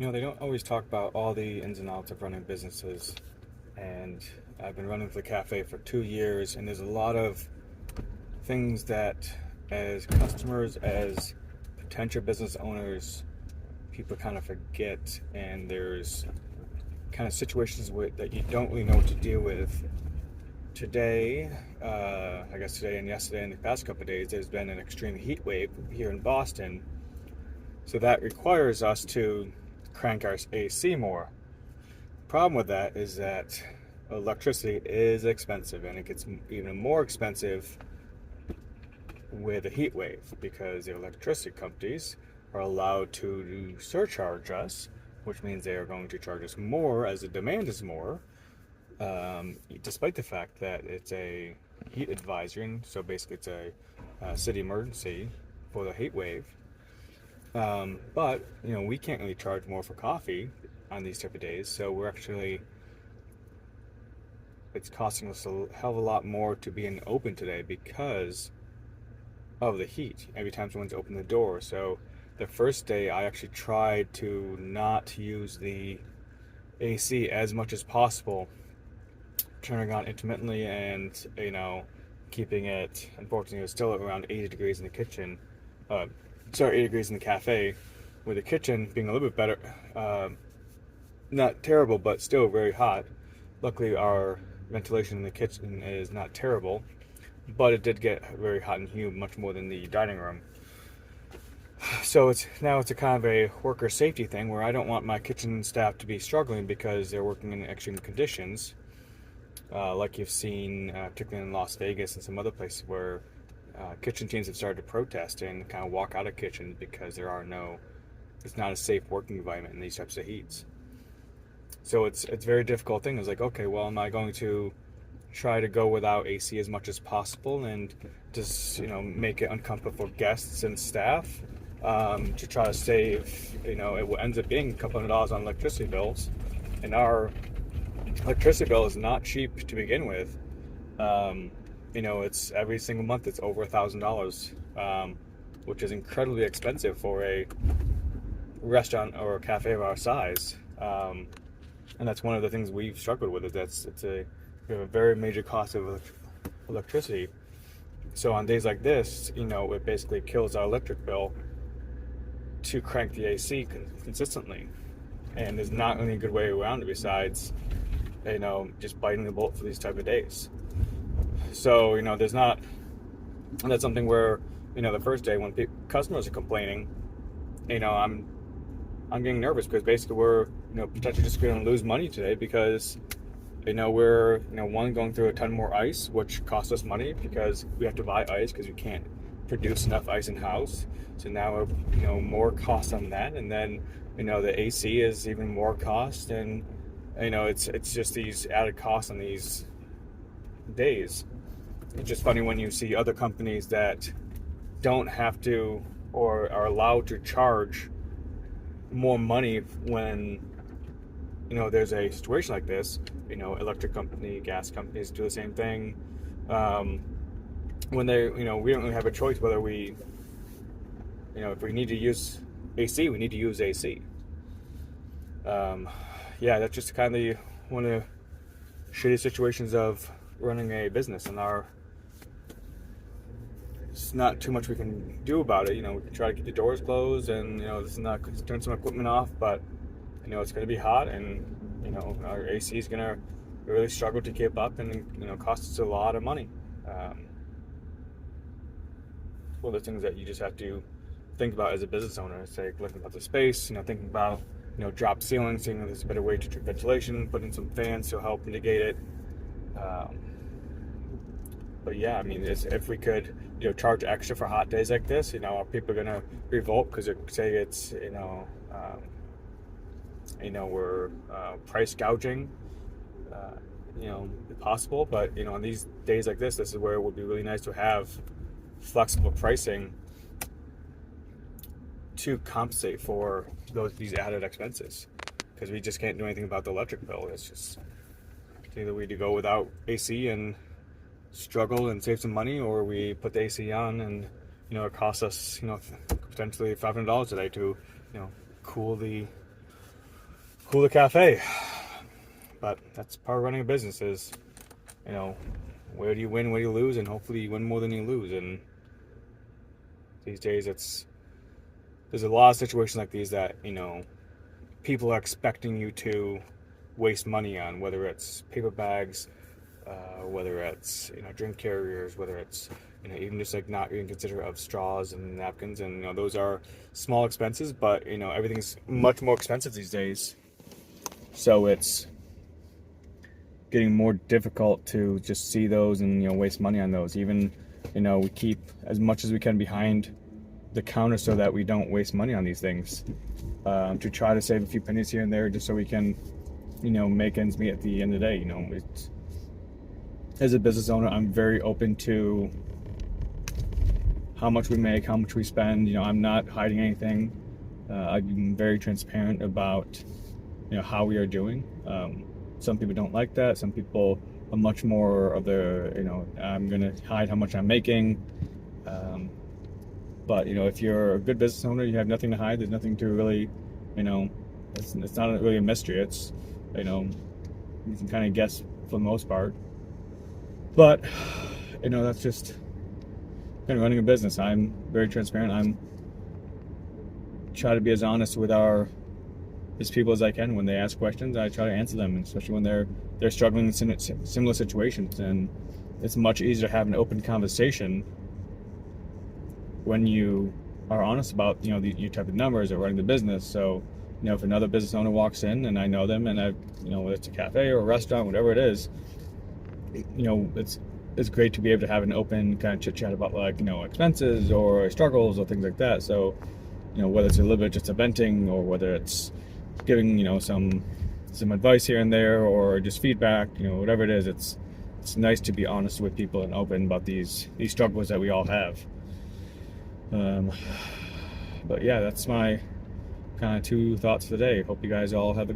They don't always talk about all the ins and outs of running businesses. And I've been running the cafe for 2 years, and there's a lot of things that, as customers, as potential business owners, people kind of forget. And there's kind of situations that you don't really know what to deal with. Today, I guess today and yesterday and the past couple of days, there's been an extreme heat wave here in Boston. So that requires us to crank our AC more. Problem with that is that electricity is expensive, and it gets even more expensive with a heat wave because the electricity companies are allowed to surcharge us, which means they are going to charge us more as the demand is more, despite the fact that it's a heat advisory. So basically, it's a city emergency for the heat wave. But we can't really charge more for coffee on these type of days, so it's costing us a hell of a lot more to be open today because of the heat. Every time someone's opened the door. So the first day, I actually tried to not use the AC as much as possible, turning on intermittently and keeping it. Unfortunately, it was still around 80 degrees in the kitchen. 80 degrees in the cafe, with the kitchen being a little bit better. Not terrible, but still very hot. Luckily, our ventilation in the kitchen is not terrible, but it did get very hot and humid, much more than the dining room. So it's a kind of a worker safety thing where I don't want my kitchen staff to be struggling because they're working in extreme conditions, like you've seen, particularly in Las Vegas and some other places where kitchen teams have started to protest and kind of walk out of kitchens because it's not a safe working environment in these types of heats. So it's a very difficult thing. It's like, okay, well, am I going to try to go without AC as much as possible and just make it uncomfortable for guests and staff, to try to save, it ends up being a couple $100 on electricity bills, and our electricity bill is not cheap to begin with. It's every single month it's over $1,000, which is incredibly expensive for a restaurant or a cafe of our size. And that's one of the things we've struggled with. We have a very major cost of electricity. So on days like this, it basically kills our electric bill to crank the AC consistently. And there's not really a good way around it besides, just biting the bullet for these type of days. So, that's something where, the first day when customers are complaining, I'm getting nervous because basically we're, potentially just going to lose money today because, we're, going through a ton more ice, which costs us money because we have to buy ice because we can't produce enough ice in-house. So now, more cost on that. And then, the AC is even more cost. And, it's just these added costs on these days. It's just funny when you see other companies that don't have to or are allowed to charge more money when there's a situation like this. Electric company, gas companies do the same thing. When they we don't really have a choice whether we if we need to use AC, we need to use AC. That's just kind of one of the shitty situations of running a business, and it's not too much we can do about it. We can try to keep the doors closed and this is not turn some equipment off, but it's going to be hot, and our AC is going to really struggle to keep up, and cost us a lot of money. One of the things that you just have to think about as a business owner is like looking about the space, thinking about drop ceilings, seeing if there's a better way to treat ventilation, put in some fans to help mitigate it. But yeah, I mean, if we could, charge extra for hot days like this, are people going to revolt because they say it's, we're price gouging, possible. But, on these days like this is where it would be really nice to have flexible pricing to compensate for these added expenses, because we just can't do anything about the electric bill. It's just either we do go without AC and struggle and save some money, or we put the AC on and it costs us potentially $500 a day to cool the Cooler Cafe. But that's part of running a business is, you know, where do you win, where do you lose, and hopefully you win more than you lose. And these days there's a lot of situations like these that, you know, people are expecting you to waste money on, whether it's paper bags, whether it's, you know, drink carriers, whether it's, you know, even just like not being considerate of straws and napkins. And, you know, those are small expenses, but, you know, everything's much more expensive these days. So it's getting more difficult to just see those and, you know, waste money on those. Even, you know, we keep as much as we can behind the counter so that we don't waste money on these things, to try to save a few pennies here and there just so we can, you know, make ends meet at the end of the day. You know, as a business owner, I'm very open to how much we make, how much we spend. You know, I'm not hiding anything. I'm very transparent about, you know, how we are doing. Some people don't like that. Some people are much more of the, you know, I'm gonna hide how much I'm making. But, you know, if you're a good business owner, you have nothing to hide. There's nothing to really, you know, it's not really a mystery. It's, you know, you can kind of guess for the most part. But, you know, that's just kind of running a business. I'm very transparent. I'm try to be as honest with as people as I can. When they ask questions, I try to answer them, especially when they're struggling in similar situations. And it's much easier to have an open conversation when you are honest about, you know, your type of numbers or running the business. So, you know, if another business owner walks in and I know them, and I, you know, whether it's a cafe or a restaurant, whatever it is, you know, it's great to be able to have an open kind of chit chat about, like, you know, expenses or struggles or things like that. So, you know, whether it's a little bit just a venting or whether it's giving, you know, some advice here and there or just feedback, you know, whatever it is, it's nice to be honest with people and open about these struggles that we all have. But yeah, that's my kind of 2 thoughts for the day. Hope you guys all have a good